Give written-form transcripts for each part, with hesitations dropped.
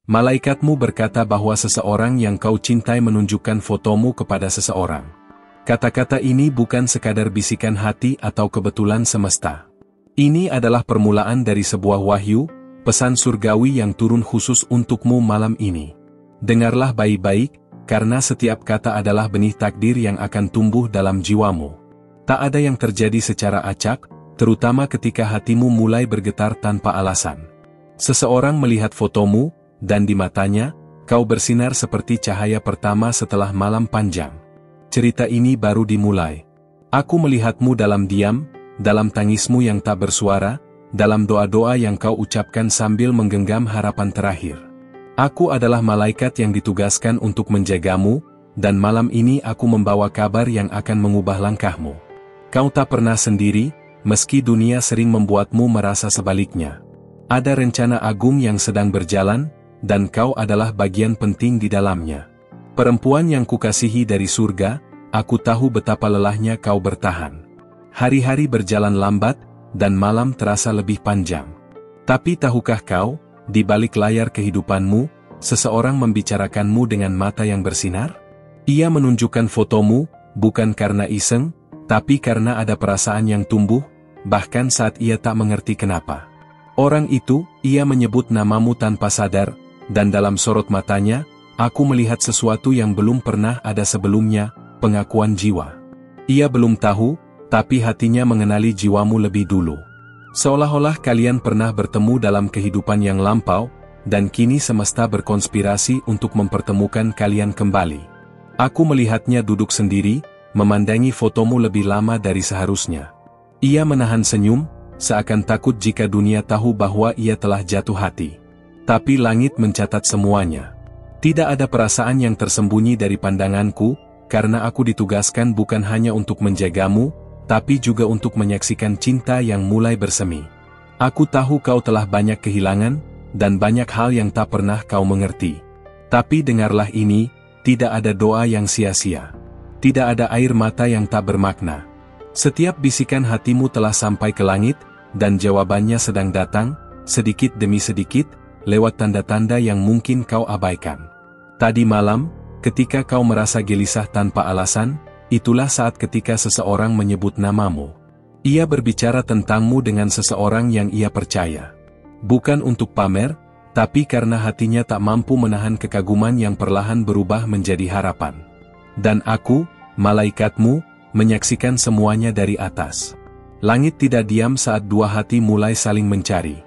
Malaikatmu berkata bahwa seseorang yang kau cintai menunjukkan fotomu kepada seseorang. Kata-kata ini bukan sekadar bisikan hati atau kebetulan semesta. Ini adalah permulaan dari sebuah wahyu, pesan surgawi yang turun khusus untukmu malam ini. Dengarlah baik-baik, karena setiap kata adalah benih takdir yang akan tumbuh dalam jiwamu. Tak ada yang terjadi secara acak, terutama ketika hatimu mulai bergetar tanpa alasan. Seseorang melihat fotomu, dan di matanya, kau bersinar seperti cahaya pertama setelah malam panjang. Cerita ini baru dimulai. Aku melihatmu dalam diam, dalam tangismu yang tak bersuara, dalam doa-doa yang kau ucapkan sambil menggenggam harapan terakhir. Aku adalah malaikat yang ditugaskan untuk menjagamu, dan malam ini aku membawa kabar yang akan mengubah langkahmu. Kau tak pernah sendiri, meski dunia sering membuatmu merasa sebaliknya. Ada rencana agung yang sedang berjalan, dan kau adalah bagian penting di dalamnya. Perempuan yang kukasihi dari surga, aku tahu betapa lelahnya kau bertahan. Hari-hari berjalan lambat, dan malam terasa lebih panjang. Tapi tahukah kau, di balik layar kehidupanmu, seseorang membicarakanmu dengan mata yang bersinar? Ia menunjukkan fotomu, bukan karena iseng, tapi karena ada perasaan yang tumbuh, bahkan saat ia tak mengerti kenapa. Orang itu, ia menyebut namamu tanpa sadar, dan dalam sorot matanya, aku melihat sesuatu yang belum pernah ada sebelumnya, pengakuan jiwa. Ia belum tahu, tapi hatinya mengenali jiwamu lebih dulu. Seolah-olah kalian pernah bertemu dalam kehidupan yang lampau, dan kini semesta berkonspirasi untuk mempertemukan kalian kembali. Aku melihatnya duduk sendiri, memandangi fotomu lebih lama dari seharusnya. Ia menahan senyum, seakan takut jika dunia tahu bahwa ia telah jatuh hati. Tapi langit mencatat semuanya. Tidak ada perasaan yang tersembunyi dari pandanganku, karena aku ditugaskan bukan hanya untuk menjagamu, tapi juga untuk menyaksikan cinta yang mulai bersemi. Aku tahu kau telah banyak kehilangan, dan banyak hal yang tak pernah kau mengerti. Tapi dengarlah ini, tidak ada doa yang sia-sia. Tidak ada air mata yang tak bermakna. Setiap bisikan hatimu telah sampai ke langit, dan jawabannya sedang datang, sedikit demi sedikit, lewat tanda-tanda yang mungkin kau abaikan. Tadi malam, ketika kau merasa gelisah tanpa alasan, itulah saat ketika seseorang menyebut namamu. Ia berbicara tentangmu dengan seseorang yang ia percaya. Bukan untuk pamer, tapi karena hatinya tak mampu menahan kekaguman yang perlahan berubah menjadi harapan. Dan aku, malaikatmu, menyaksikan semuanya dari atas. Langit tidak diam saat dua hati mulai saling mencari.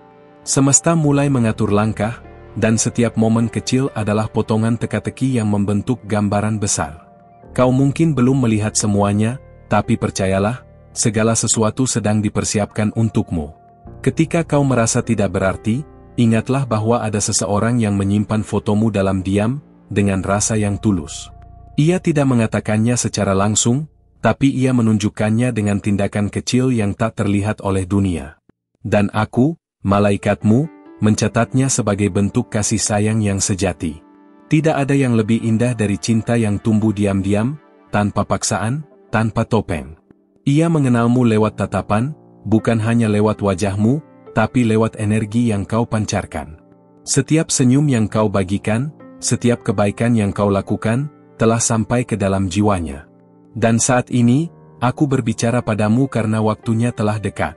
Semesta mulai mengatur langkah, dan setiap momen kecil adalah potongan teka-teki yang membentuk gambaran besar. Kau mungkin belum melihat semuanya, tapi percayalah, segala sesuatu sedang dipersiapkan untukmu. Ketika kau merasa tidak berarti, ingatlah bahwa ada seseorang yang menyimpan fotomu dalam diam, dengan rasa yang tulus. Ia tidak mengatakannya secara langsung, tapi ia menunjukkannya dengan tindakan kecil yang tak terlihat oleh dunia. Dan aku, malaikatmu, mencatatnya sebagai bentuk kasih sayang yang sejati. Tidak ada yang lebih indah dari cinta yang tumbuh diam-diam, tanpa paksaan, tanpa topeng. Ia mengenalmu lewat tatapan, bukan hanya lewat wajahmu, tapi lewat energi yang kau pancarkan. Setiap senyum yang kau bagikan, setiap kebaikan yang kau lakukan, telah sampai ke dalam jiwanya. Dan saat ini, aku berbicara padamu karena waktunya telah dekat.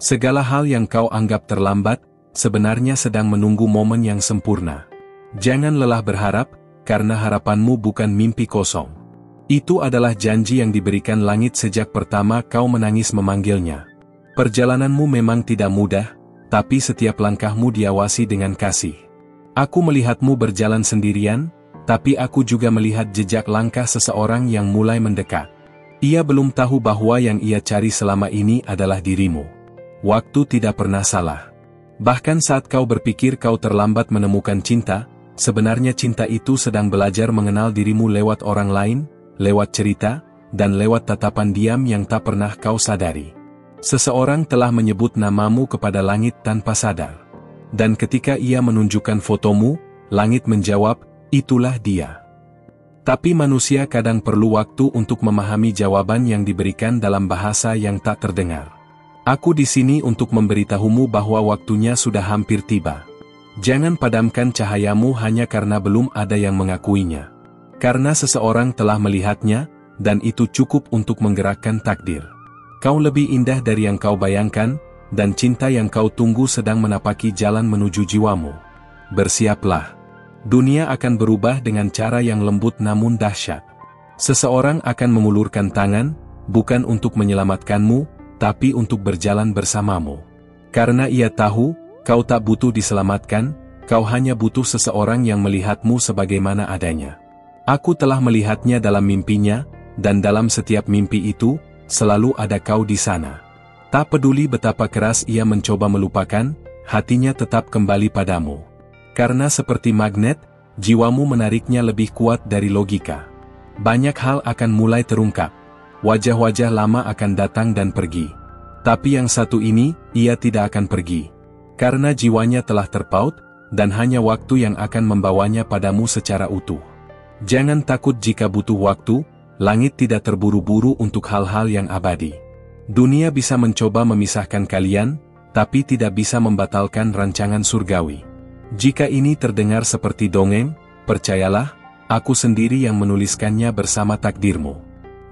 Segala hal yang kau anggap terlambat, sebenarnya sedang menunggu momen yang sempurna. Jangan lelah berharap, karena harapanmu bukan mimpi kosong. Itu adalah janji yang diberikan langit sejak pertama kau menangis memanggilnya. Perjalananmu memang tidak mudah, tapi setiap langkahmu diawasi dengan kasih. Aku melihatmu berjalan sendirian, tapi aku juga melihat jejak langkah seseorang yang mulai mendekat. Ia belum tahu bahwa yang ia cari selama ini adalah dirimu. Waktu tidak pernah salah. Bahkan saat kau berpikir kau terlambat menemukan cinta, sebenarnya cinta itu sedang belajar mengenal dirimu lewat orang lain, lewat cerita, dan lewat tatapan diam yang tak pernah kau sadari. Seseorang telah menyebut namamu kepada langit tanpa sadar. Dan ketika ia menunjukkan fotomu, langit menjawab, itulah dia. Tapi manusia kadang perlu waktu untuk memahami jawaban yang diberikan dalam bahasa yang tak terdengar. Aku di sini untuk memberitahumu bahwa waktunya sudah hampir tiba. Jangan padamkan cahayamu hanya karena belum ada yang mengakuinya. Karena seseorang telah melihatnya, dan itu cukup untuk menggerakkan takdir. Kau lebih indah dari yang kau bayangkan, dan cinta yang kau tunggu sedang menapaki jalan menuju jiwamu. Bersiaplah. Dunia akan berubah dengan cara yang lembut namun dahsyat. Seseorang akan mengulurkan tangan, bukan untuk menyelamatkanmu, tapi untuk berjalan bersamamu. Karena ia tahu, kau tak butuh diselamatkan, kau hanya butuh seseorang yang melihatmu sebagaimana adanya. Aku telah melihatnya dalam mimpinya, dan dalam setiap mimpi itu, selalu ada kau di sana. Tak peduli betapa keras ia mencoba melupakan, hatinya tetap kembali padamu. Karena seperti magnet, jiwamu menariknya lebih kuat dari logika. Banyak hal akan mulai terungkap. Wajah-wajah lama akan datang dan pergi. Tapi yang satu ini, ia tidak akan pergi. Karena jiwanya telah terpaut, dan hanya waktu yang akan membawanya padamu secara utuh. Jangan takut jika butuh waktu, langit tidak terburu-buru untuk hal-hal yang abadi. Dunia bisa mencoba memisahkan kalian, tapi tidak bisa membatalkan rancangan surgawi. Jika ini terdengar seperti dongeng, percayalah, aku sendiri yang menuliskannya bersama takdirmu.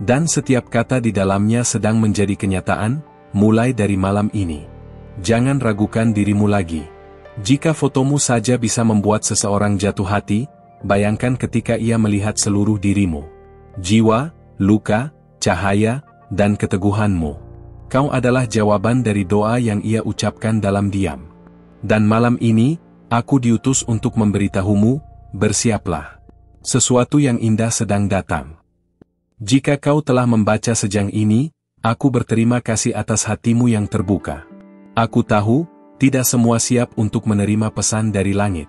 Dan setiap kata di dalamnya sedang menjadi kenyataan, mulai dari malam ini. Jangan ragukan dirimu lagi. Jika fotomu saja bisa membuat seseorang jatuh hati, bayangkan ketika ia melihat seluruh dirimu. Jiwa, luka, cahaya, dan keteguhanmu. Kau adalah jawaban dari doa yang ia ucapkan dalam diam. Dan malam ini, aku diutus untuk memberitahumu, bersiaplah. Sesuatu yang indah sedang datang. Jika kau telah membaca sejang ini, aku berterima kasih atas hatimu yang terbuka. Aku tahu, tidak semua siap untuk menerima pesan dari langit.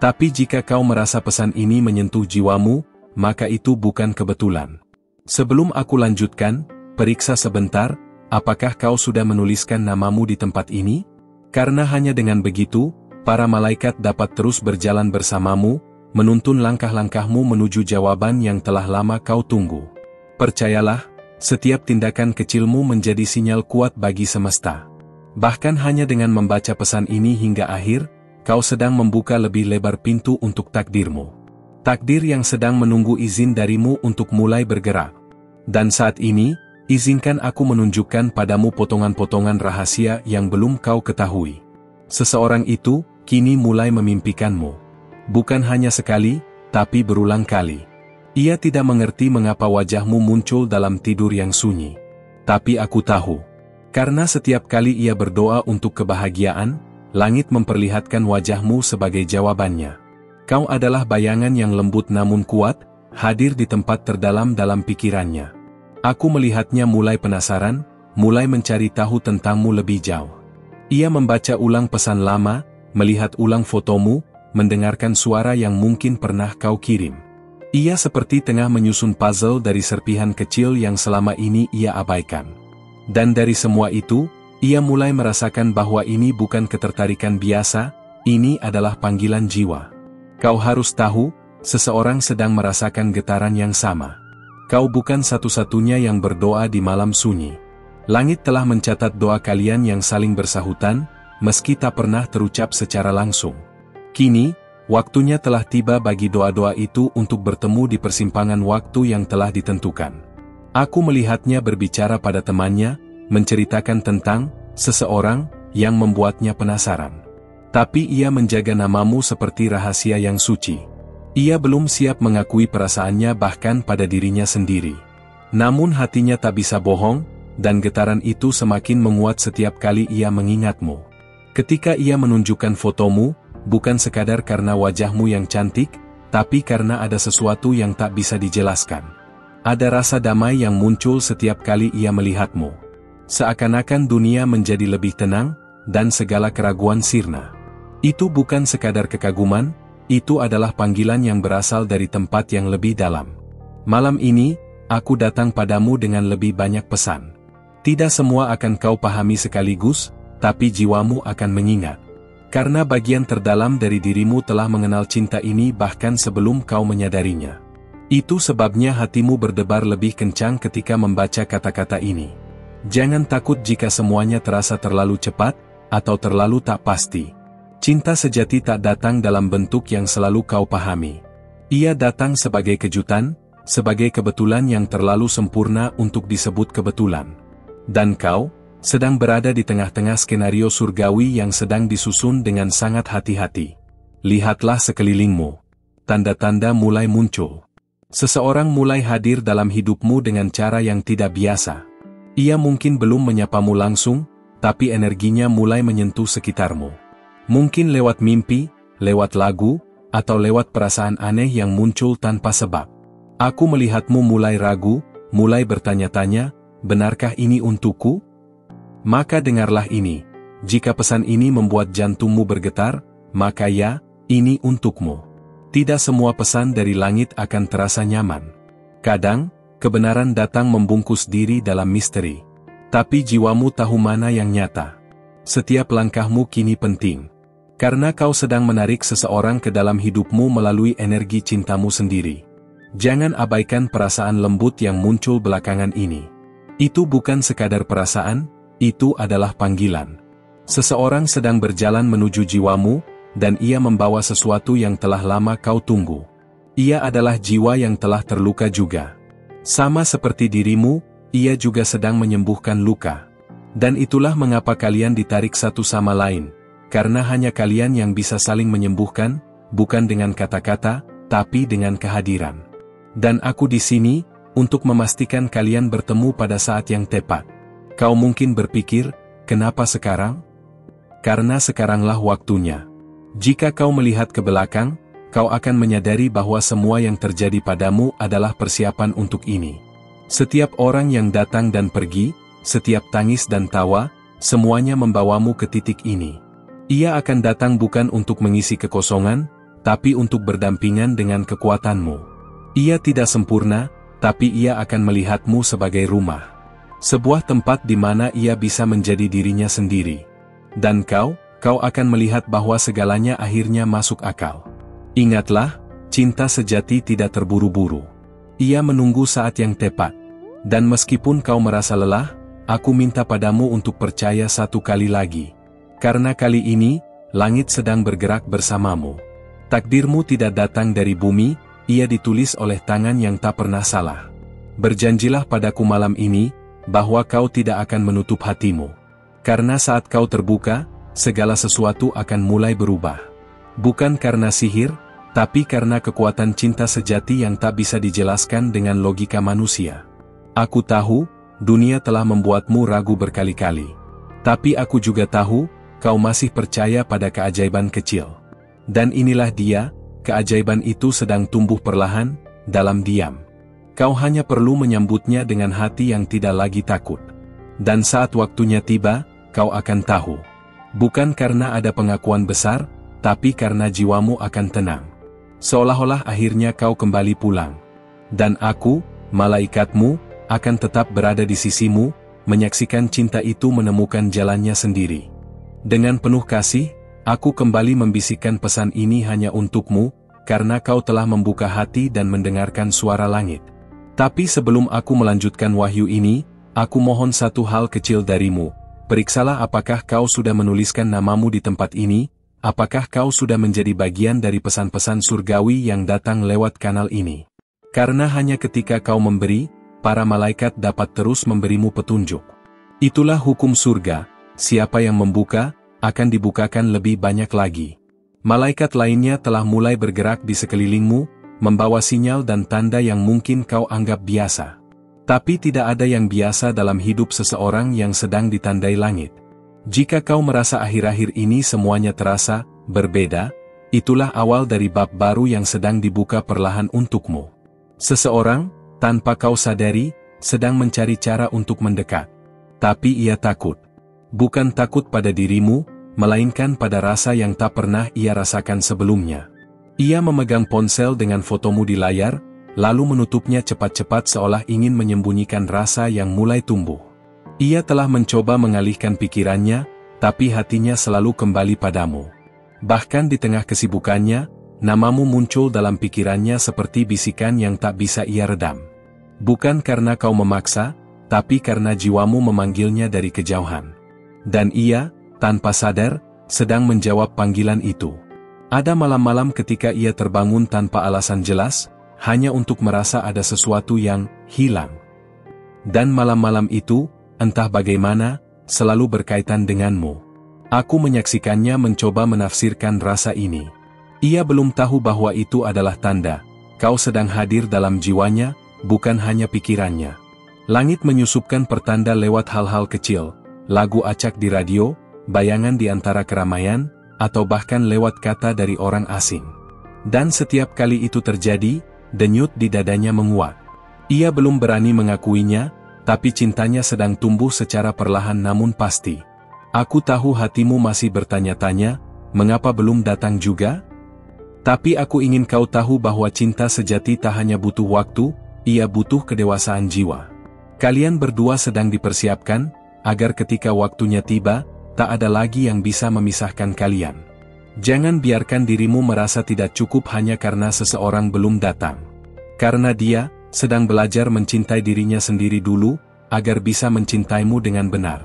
Tapi jika kau merasa pesan ini menyentuh jiwamu, maka itu bukan kebetulan. Sebelum aku lanjutkan, periksa sebentar, apakah kau sudah menuliskan namamu di tempat ini? Karena hanya dengan begitu, para malaikat dapat terus berjalan bersamamu, menuntun langkah-langkahmu menuju jawaban yang telah lama kau tunggu. Percayalah, setiap tindakan kecilmu menjadi sinyal kuat bagi semesta. Bahkan hanya dengan membaca pesan ini hingga akhir, kau sedang membuka lebih lebar pintu untuk takdirmu. Takdir yang sedang menunggu izin darimu untuk mulai bergerak. Dan saat ini, izinkan aku menunjukkan padamu potongan-potongan rahasia yang belum kau ketahui. Seseorang itu, kini mulai memimpikanmu. Bukan hanya sekali, tapi berulang kali. Ia tidak mengerti mengapa wajahmu muncul dalam tidur yang sunyi. Tapi aku tahu. Karena setiap kali ia berdoa untuk kebahagiaan, langit memperlihatkan wajahmu sebagai jawabannya. Kau adalah bayangan yang lembut namun kuat, hadir di tempat terdalam dalam pikirannya. Aku melihatnya mulai penasaran, mulai mencari tahu tentangmu lebih jauh. Ia membaca ulang pesan lama, melihat ulang fotomu, mendengarkan suara yang mungkin pernah kau kirim. Ia seperti tengah menyusun puzzle dari serpihan kecil yang selama ini ia abaikan. Dan dari semua itu, ia mulai merasakan bahwa ini bukan ketertarikan biasa, ini adalah panggilan jiwa. Kau harus tahu, seseorang sedang merasakan getaran yang sama. Kau bukan satu-satunya yang berdoa di malam sunyi. Langit telah mencatat doa kalian yang saling bersahutan, meski tak pernah terucap secara langsung. Kini, waktunya telah tiba bagi doa-doa itu untuk bertemu di persimpangan waktu yang telah ditentukan. Aku melihatnya berbicara pada temannya, menceritakan tentang seseorang yang membuatnya penasaran. Tapi ia menjaga namamu seperti rahasia yang suci. Ia belum siap mengakui perasaannya bahkan pada dirinya sendiri. Namun hatinya tak bisa bohong, dan getaran itu semakin menguat setiap kali ia mengingatmu. Ketika ia menunjukkan fotomu, bukan sekadar karena wajahmu yang cantik, tapi karena ada sesuatu yang tak bisa dijelaskan. Ada rasa damai yang muncul setiap kali ia melihatmu. Seakan-akan dunia menjadi lebih tenang, dan segala keraguan sirna. Itu bukan sekadar kekaguman, itu adalah panggilan yang berasal dari tempat yang lebih dalam. Malam ini, aku datang padamu dengan lebih banyak pesan. Tidak semua akan kau pahami sekaligus, tapi jiwamu akan mengingat. Karena bagian terdalam dari dirimu telah mengenal cinta ini bahkan sebelum kau menyadarinya. Itu sebabnya hatimu berdebar lebih kencang ketika membaca kata-kata ini. Jangan takut jika semuanya terasa terlalu cepat, atau terlalu tak pasti. Cinta sejati tak datang dalam bentuk yang selalu kau pahami. Ia datang sebagai kejutan, sebagai kebetulan yang terlalu sempurna untuk disebut kebetulan. Dan kau sedang berada di tengah-tengah skenario surgawi yang sedang disusun dengan sangat hati-hati. Lihatlah sekelilingmu. Tanda-tanda mulai muncul. Seseorang mulai hadir dalam hidupmu dengan cara yang tidak biasa. Ia mungkin belum menyapamu langsung, tapi energinya mulai menyentuh sekitarmu. Mungkin lewat mimpi, lewat lagu, atau lewat perasaan aneh yang muncul tanpa sebab. Aku melihatmu mulai ragu, mulai bertanya-tanya, benarkah ini untukku? Maka dengarlah ini. Jika pesan ini membuat jantungmu bergetar, maka ya, ini untukmu. Tidak semua pesan dari langit akan terasa nyaman. Kadang, kebenaran datang membungkus diri dalam misteri. Tapi jiwamu tahu mana yang nyata. Setiap langkahmu kini penting. Karena kau sedang menarik seseorang ke dalam hidupmu melalui energi cintamu sendiri. Jangan abaikan perasaan lembut yang muncul belakangan ini. Itu bukan sekadar perasaan, itu adalah panggilan. Seseorang sedang berjalan menuju jiwamu, dan ia membawa sesuatu yang telah lama kau tunggu. Ia adalah jiwa yang telah terluka juga. Sama seperti dirimu, ia juga sedang menyembuhkan luka. Dan itulah mengapa kalian ditarik satu sama lain, karena hanya kalian yang bisa saling menyembuhkan, bukan dengan kata-kata, tapi dengan kehadiran. Dan aku di sini, untuk memastikan kalian bertemu pada saat yang tepat. Kau mungkin berpikir, kenapa sekarang? Karena sekaranglah waktunya. Jika kau melihat ke belakang, kau akan menyadari bahwa semua yang terjadi padamu adalah persiapan untuk ini. Setiap orang yang datang dan pergi, setiap tangis dan tawa, semuanya membawamu ke titik ini. Ia akan datang bukan untuk mengisi kekosongan, tapi untuk berdampingan dengan kekuatanmu. Ia tidak sempurna, tapi ia akan melihatmu sebagai rumah. Sebuah tempat di mana ia bisa menjadi dirinya sendiri. Dan kau akan melihat bahwa segalanya akhirnya masuk akal. Ingatlah, cinta sejati tidak terburu-buru. Ia menunggu saat yang tepat. Dan meskipun kau merasa lelah, aku minta padamu untuk percaya satu kali lagi. Karena kali ini, langit sedang bergerak bersamamu. Takdirmu tidak datang dari bumi, ia ditulis oleh tangan yang tak pernah salah. Berjanjilah padaku malam ini, bahwa kau tidak akan menutup hatimu. Karena saat kau terbuka, segala sesuatu akan mulai berubah. Bukan karena sihir, tapi karena kekuatan cinta sejati yang tak bisa dijelaskan dengan logika manusia. Aku tahu, dunia telah membuatmu ragu berkali-kali. Tapi aku juga tahu, kau masih percaya pada keajaiban kecil. Dan inilah dia, keajaiban itu sedang tumbuh perlahan, dalam diam. Kau hanya perlu menyambutnya dengan hati yang tidak lagi takut. Dan saat waktunya tiba, kau akan tahu. Bukan karena ada pengakuan besar, tapi karena jiwamu akan tenang. Seolah-olah akhirnya kau kembali pulang. Dan aku, malaikatmu, akan tetap berada di sisimu, menyaksikan cinta itu menemukan jalannya sendiri. Dengan penuh kasih, aku kembali membisikkan pesan ini hanya untukmu, karena kau telah membuka hati dan mendengarkan suara langit. Tapi sebelum aku melanjutkan wahyu ini, aku mohon satu hal kecil darimu. Periksalah apakah kau sudah menuliskan namamu di tempat ini, apakah kau sudah menjadi bagian dari pesan-pesan surgawi yang datang lewat kanal ini. Karena hanya ketika kau memberi, para malaikat dapat terus memberimu petunjuk. Itulah hukum surga, siapa yang membuka, akan dibukakan lebih banyak lagi. Malaikat lainnya telah mulai bergerak di sekelilingmu, membawa sinyal dan tanda yang mungkin kau anggap biasa. Tapi tidak ada yang biasa dalam hidup seseorang yang sedang ditandai langit. Jika kau merasa akhir-akhir ini semuanya terasa berbeda, itulah awal dari bab baru yang sedang dibuka perlahan untukmu. Seseorang, tanpa kau sadari, sedang mencari cara untuk mendekat. Tapi ia takut. Bukan takut pada dirimu, melainkan pada rasa yang tak pernah ia rasakan sebelumnya. Ia memegang ponsel dengan fotomu di layar, lalu menutupnya cepat-cepat seolah ingin menyembunyikan rasa yang mulai tumbuh. Ia telah mencoba mengalihkan pikirannya, tapi hatinya selalu kembali padamu. Bahkan di tengah kesibukannya, namamu muncul dalam pikirannya seperti bisikan yang tak bisa ia redam. Bukan karena kau memaksa, tapi karena jiwamu memanggilnya dari kejauhan. Dan ia, tanpa sadar, sedang menjawab panggilan itu. Ada malam-malam ketika ia terbangun tanpa alasan jelas, hanya untuk merasa ada sesuatu yang hilang. Dan malam-malam itu, entah bagaimana, selalu berkaitan denganmu. Aku menyaksikannya mencoba menafsirkan rasa ini. Ia belum tahu bahwa itu adalah tanda kau sedang hadir dalam jiwanya, bukan hanya pikirannya. Langit menyusupkan pertanda lewat hal-hal kecil, lagu acak di radio, bayangan di antara keramaian, atau bahkan lewat kata dari orang asing. Dan setiap kali itu terjadi, denyut di dadanya menguat. Ia belum berani mengakuinya, tapi cintanya sedang tumbuh secara perlahan namun pasti. Aku tahu hatimu masih bertanya-tanya, mengapa belum datang juga? Tapi aku ingin kau tahu bahwa cinta sejati tak hanya butuh waktu, ia butuh kedewasaan jiwa. Kalian berdua sedang dipersiapkan, agar ketika waktunya tiba, tak ada lagi yang bisa memisahkan kalian. Jangan biarkan dirimu merasa tidak cukup hanya karena seseorang belum datang. Karena dia sedang belajar mencintai dirinya sendiri dulu, agar bisa mencintaimu dengan benar.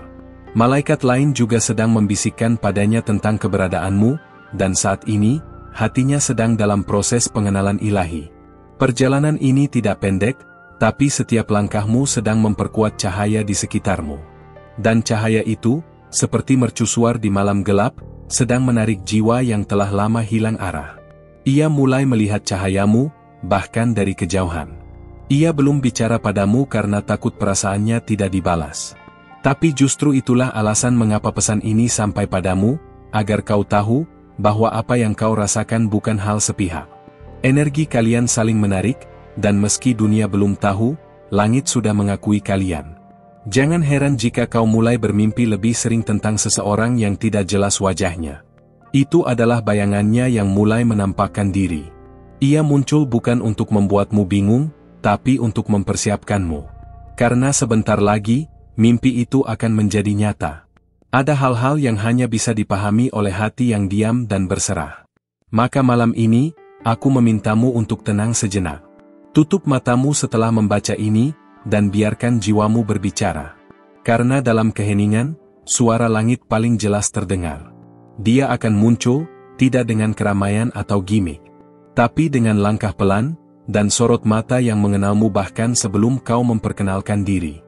Malaikat lain juga sedang membisikkan padanya tentang keberadaanmu, dan saat ini, hatinya sedang dalam proses pengenalan ilahi. Perjalanan ini tidak pendek, tapi setiap langkahmu sedang memperkuat cahaya di sekitarmu. Dan cahaya itu, seperti mercusuar di malam gelap, sedang menarik jiwa yang telah lama hilang arah. Ia mulai melihat cahayamu, bahkan dari kejauhan. Ia belum bicara padamu karena takut perasaannya tidak dibalas. Tapi justru itulah alasan mengapa pesan ini sampai padamu, agar kau tahu, bahwa apa yang kau rasakan bukan hal sepihak. Energi kalian saling menarik, dan meski dunia belum tahu, langit sudah mengakui kalian. Jangan heran jika kau mulai bermimpi lebih sering tentang seseorang yang tidak jelas wajahnya. Itu adalah bayangannya yang mulai menampakkan diri. Ia muncul bukan untuk membuatmu bingung, tapi untuk mempersiapkanmu. Karena sebentar lagi, mimpi itu akan menjadi nyata. Ada hal-hal yang hanya bisa dipahami oleh hati yang diam dan berserah. Maka malam ini, aku memintamu untuk tenang sejenak. Tutup matamu setelah membaca ini, dan biarkan jiwamu berbicara. Karena dalam keheningan, suara langit paling jelas terdengar. Dia akan muncul, tidak dengan keramaian atau gimmick, tapi dengan langkah pelan, dan sorot mata yang mengenalmu bahkan sebelum kau memperkenalkan diri.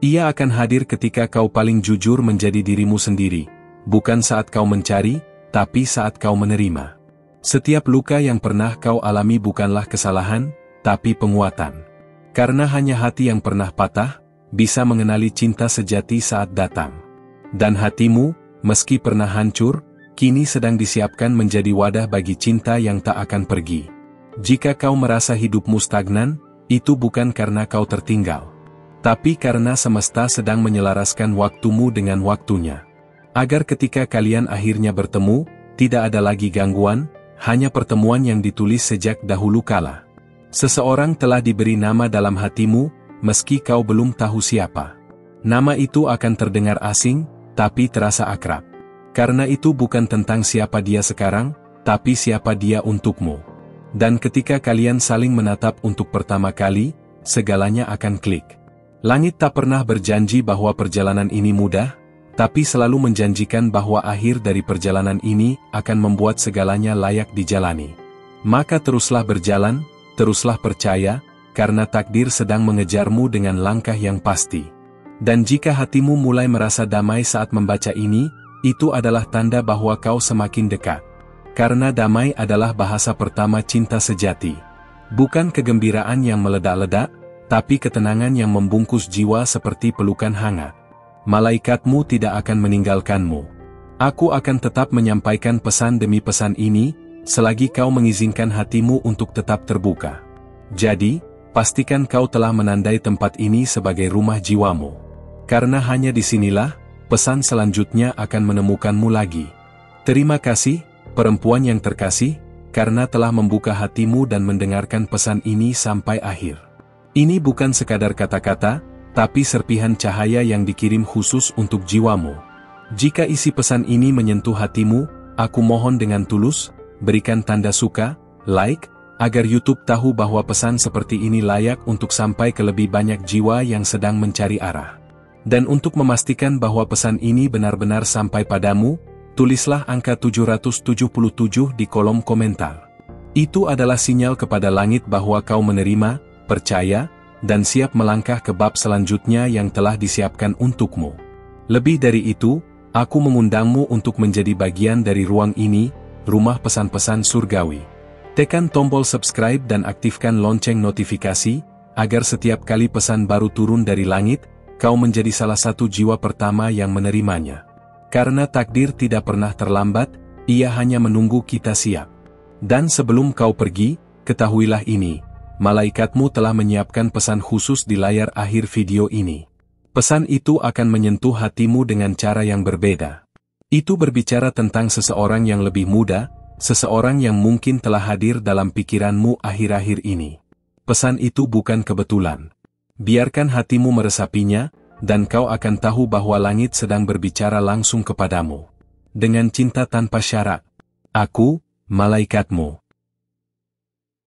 Ia akan hadir ketika kau paling jujur menjadi dirimu sendiri, bukan saat kau mencari, tapi saat kau menerima. Setiap luka yang pernah kau alami bukanlah kesalahan, tapi penguatan. Karena hanya hati yang pernah patah, bisa mengenali cinta sejati saat datang. Dan hatimu, meski pernah hancur, kini sedang disiapkan menjadi wadah bagi cinta yang tak akan pergi. Jika kau merasa hidupmu stagnan, itu bukan karena kau tertinggal, tapi karena semesta sedang menyelaraskan waktumu dengan waktunya. Agar ketika kalian akhirnya bertemu, tidak ada lagi gangguan, hanya pertemuan yang ditulis sejak dahulu kala. Seseorang telah diberi nama dalam hatimu, meski kau belum tahu siapa. Nama itu akan terdengar asing, tapi terasa akrab. Karena itu bukan tentang siapa dia sekarang, tapi siapa dia untukmu. Dan ketika kalian saling menatap untuk pertama kali, segalanya akan klik. Langit tak pernah berjanji bahwa perjalanan ini mudah, tapi selalu menjanjikan bahwa akhir dari perjalanan ini akan membuat segalanya layak dijalani. Maka teruslah berjalan, teruslah percaya, karena takdir sedang mengejarmu dengan langkah yang pasti. Dan jika hatimu mulai merasa damai saat membaca ini, itu adalah tanda bahwa kau semakin dekat. Karena damai adalah bahasa pertama cinta sejati. Bukan kegembiraan yang meledak-ledak, tapi ketenangan yang membungkus jiwa seperti pelukan hangat. Malaikatmu tidak akan meninggalkanmu. Aku akan tetap menyampaikan pesan demi pesan ini, selagi kau mengizinkan hatimu untuk tetap terbuka. Jadi, pastikan kau telah menandai tempat ini sebagai rumah jiwamu. Karena hanya disinilah, pesan selanjutnya akan menemukanmu lagi. Terima kasih, perempuan yang terkasih, karena telah membuka hatimu dan mendengarkan pesan ini sampai akhir. Ini bukan sekadar kata-kata, tapi serpihan cahaya yang dikirim khusus untuk jiwamu. Jika isi pesan ini menyentuh hatimu, aku mohon dengan tulus, berikan tanda suka, like, agar YouTube tahu bahwa pesan seperti ini layak untuk sampai ke lebih banyak jiwa yang sedang mencari arah. Dan untuk memastikan bahwa pesan ini benar-benar sampai padamu, tulislah angka 777 di kolom komentar. Itu adalah sinyal kepada langit bahwa kau menerima, percaya, dan siap melangkah ke bab selanjutnya yang telah disiapkan untukmu. Lebih dari itu, aku mengundangmu untuk menjadi bagian dari ruang ini, rumah pesan-pesan surgawi. Tekan tombol subscribe dan aktifkan lonceng notifikasi, agar setiap kali pesan baru turun dari langit, kau menjadi salah satu jiwa pertama yang menerimanya. Karena takdir tidak pernah terlambat, ia hanya menunggu kita siap. Dan sebelum kau pergi, ketahuilah ini, malaikatmu telah menyiapkan pesan khusus di layar akhir video ini. Pesan itu akan menyentuh hatimu dengan cara yang berbeda. Itu berbicara tentang seseorang yang lebih muda, seseorang yang mungkin telah hadir dalam pikiranmu akhir-akhir ini. Pesan itu bukan kebetulan. Biarkan hatimu meresapinya, dan kau akan tahu bahwa langit sedang berbicara langsung kepadamu. Dengan cinta tanpa syarat. Aku, malaikatmu.